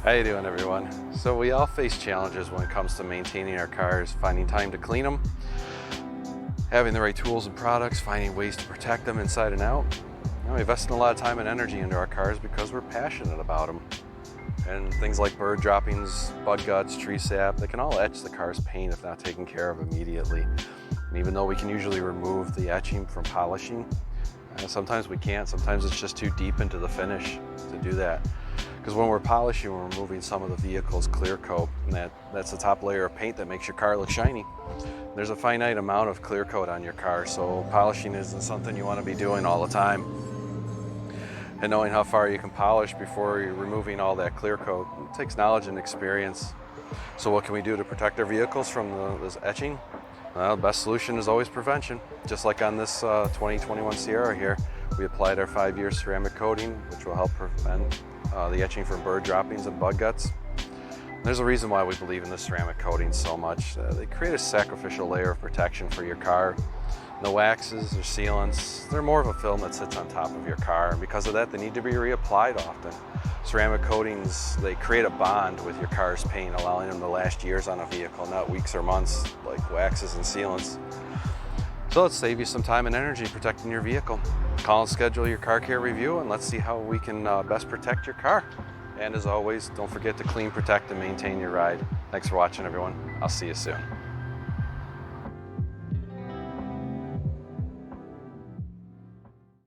How you doing, everyone? So we all face challenges when it comes to maintaining our cars, finding time to clean them, having the right tools and products, finding ways to protect them inside and out. We invest a lot of time and energy into our cars because we're passionate about them. And things like bird droppings, bud guts, tree sap, they can all etch the car's paint if not taken care of immediately. And even though we can usually remove the etching from polishing, sometimes we can't. Sometimes it's just too deep into the finish to do that. Because when we're polishing, we're removing some of the vehicle's clear coat, and that's the top layer of paint that makes your car look shiny. There's a finite amount of clear coat on your car, so polishing isn't something you want to be doing all the time. And knowing how far you can polish before you're removing all that clear coat, it takes knowledge and experience. So what can we do to protect our vehicles from this etching? Well, the best solution is always prevention. Just like on this 2021 Sierra here, we applied our 5-year ceramic coating, which will help prevent the etching from bird droppings and bug guts. There's a reason why we believe in the ceramic coatings so much. They create a sacrificial layer of protection for your car. The waxes or sealants, they're more of a film that sits on top of your car, and because of that they need to be reapplied often. Ceramic coatings, they create a bond with your car's paint, allowing them to last years on a vehicle, not weeks or months like waxes and sealants. So let's save you some time and energy protecting your vehicle. Call and schedule your car care review, and let's see how we can best protect your car. And as always, don't forget to clean, protect, and maintain your ride. Thanks for watching, everyone. I'll see you soon.